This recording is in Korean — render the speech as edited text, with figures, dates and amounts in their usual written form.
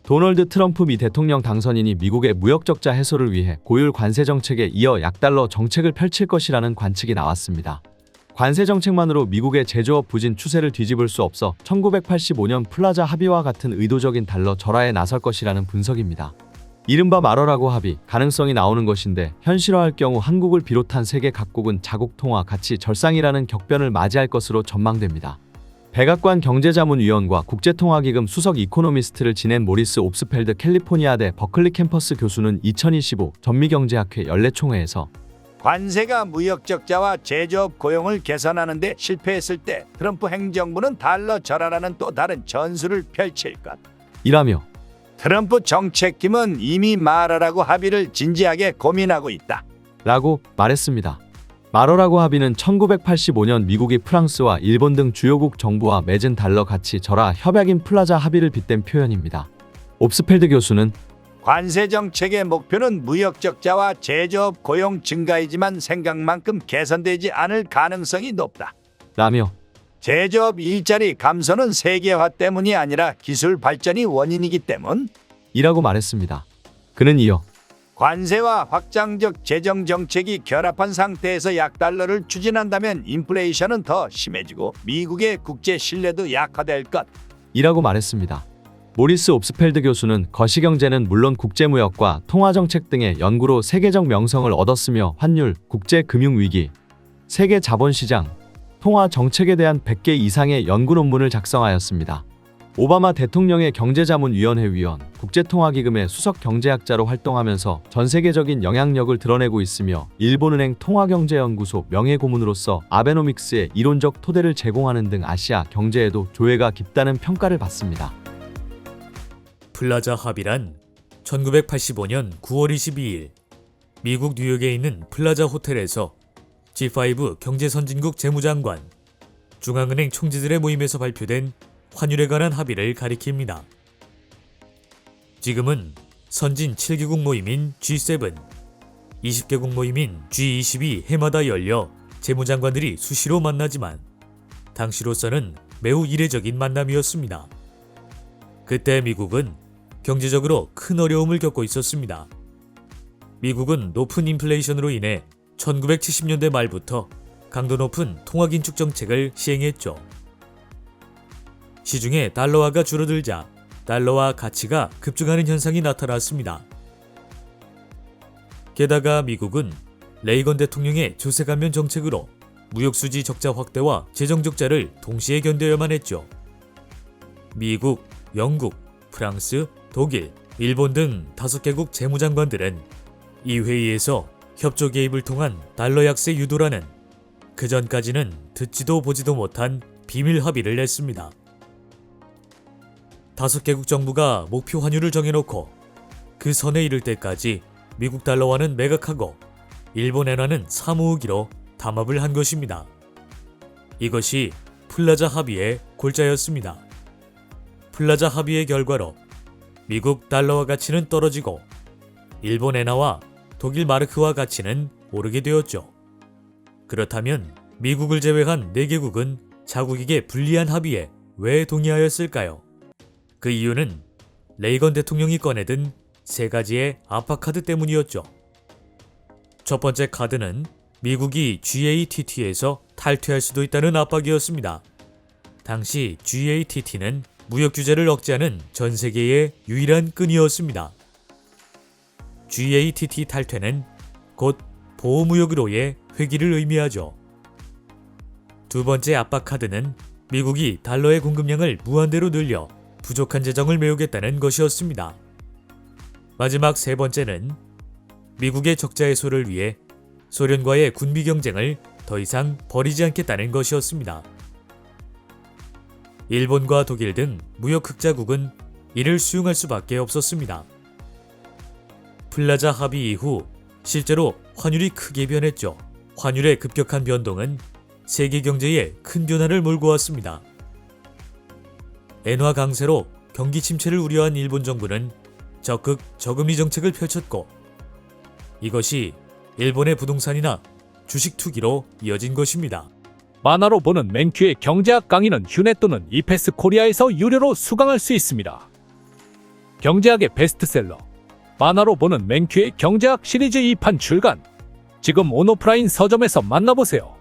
도널드 트럼프 미 대통령 당선인이 미국의 무역 적자 해소를 위해 고율 관세 정책에 이어 약달러 정책을 펼칠 것이라는 관측이 나왔습니다. 관세 정책만으로 미국의 제조업 부진 추세를 뒤집을 수 없어 1985년 플라자 합의와 같은 의도적인 달러 절하에 나설 것이라는 분석입니다. 이른바 말어라고 합의, 가능성이 나오는 것인데 현실화할 경우 한국을 비롯한 세계 각국은 자국 통화 가치 절상이라는 격변을 맞이할 것으로 전망됩니다. 백악관 경제자문위원과 국제통화기금 수석 이코노미스트를 지낸 모리스 옵스펠드 캘리포니아대 버클리 캠퍼스 교수는 2025 전미경제학회 연례총회에서 관세가 무역 적자와 제조업 고용을 개선하는 데 실패했을 때 트럼프 행정부는 달러 절하라는 또 다른 전술을 펼칠 것 이라며 트럼프 정책팀은 이미 말하라고 합의를 진지하게 고민하고 있다 라고 말했습니다. 말어라고 합의는 1985년 미국이 프랑스와 일본 등 주요국 정부와 맺은 달러 가치 절하 협약인 플라자 합의를 빗댄 표현입니다. 옵스펠드 교수는 관세 정책의 목표는 무역 적자와 제조업 고용 증가이지만 생각만큼 개선되지 않을 가능성이 높다. 라며 제조업 일자리 감소는 세계화 때문이 아니라 기술 발전이 원인이기 때문 이라고 말했습니다. 그는 이어 관세와 확장적 재정 정책이 결합한 상태에서 약달러를 추진한다면 인플레이션은 더 심해지고 미국의 국제 신뢰도 약화될 것 이라고 말했습니다. 모리스 옵스펠드 교수는 거시경제는 물론 국제무역과 통화정책 등의 연구로 세계적 명성을 얻었으며 환율, 국제금융위기, 세계 자본시장, 통화 정책에 대한 100개 이상의 연구 논문을 작성하였습니다. 오바마 대통령의 경제자문위원회 위원, 국제통화기금의 수석 경제학자로 활동하면서 전 세계적인 영향력을 드러내고 있으며 일본은행 통화경제연구소 명예고문으로서 아베노믹스의 이론적 토대를 제공하는 등 아시아 경제에도 조예가 깊다는 평가를 받습니다. 플라자 합의란 1985년 9월 22일 미국 뉴욕에 있는 플라자 호텔에서 G5 경제선진국 재무장관, 중앙은행 총재들의 모임에서 발표된 환율에 관한 합의를 가리킵니다. 지금은 선진 7개국 모임인 G7, 20개국 모임인 G20이 해마다 열려 재무장관들이 수시로 만나지만 당시로서는 매우 이례적인 만남이었습니다. 그때 미국은 경제적으로 큰 어려움을 겪고 있었습니다. 미국은 높은 인플레이션으로 인해 1970년대 말부터 강도 높은 통화긴축 정책을 시행했죠. 시중에 달러화가 줄어들자 달러화 가치가 급증하는 현상이 나타났습니다. 게다가 미국은 레이건 대통령의 조세감면 정책으로 무역수지 적자 확대와 재정 적자를 동시에 견뎌야만 했죠. 미국, 영국, 프랑스, 독일, 일본 등 5개국 재무장관들은 이 회의에서 협조 개입을 통한 달러 약세 유도라는 그전까지는 듣지도 보지도 못한 비밀 합의를 냈습니다. 5개국 정부가 목표 환율을 정해놓고 그 선에 이를 때까지 미국 달러와는 매각하고 일본 엔화는 사모으기로 담합을 한 것입니다. 이것이 플라자 합의의 골자였습니다. 플라자 합의의 결과로 미국 달러화 가치는 떨어지고 일본 엔화와 독일 마르크화 가치는 오르게 되었죠. 그렇다면 미국을 제외한 4개국은 자국에게 불리한 합의에 왜 동의하였을까요? 그 이유는 레이건 대통령이 꺼내든 3가지의 아파카드 때문이었죠. 첫 번째 카드는 미국이 GATT에서 탈퇴할 수도 있다는 압박이었습니다. 당시 GATT는 무역 규제를 억제하는 전 세계의 유일한 끈이었습니다. GATT 탈퇴는 곧 보호무역으로의 회귀를 의미하죠. 두 번째 압박 카드는 미국이 달러의 공급량을 무한대로 늘려 부족한 재정을 메우겠다는 것이었습니다. 마지막 3번째는 미국의 적자 해소를 위해 소련과의 군비 경쟁을 더 이상 벌이지 않겠다는 것이었습니다. 일본과 독일 등 무역 흑자국은 이를 수용할 수밖에 없었습니다. 플라자 합의 이후 실제로 환율이 크게 변했죠. 환율의 급격한 변동은 세계 경제에 큰 변화를 몰고 왔습니다. 엔화 강세로 경기 침체를 우려한 일본 정부는 적극 저금리 정책을 펼쳤고 이것이 일본의 부동산이나 주식 투기로 이어진 것입니다. 만화로 보는 맨큐의 경제학 강의는 휴넷 또는 이패스 코리아에서 유료로 수강할 수 있습니다. 경제학의 베스트셀러. 만화로 보는 맨큐의 경제학 시리즈 2판 출간. 지금 온오프라인 서점에서 만나보세요.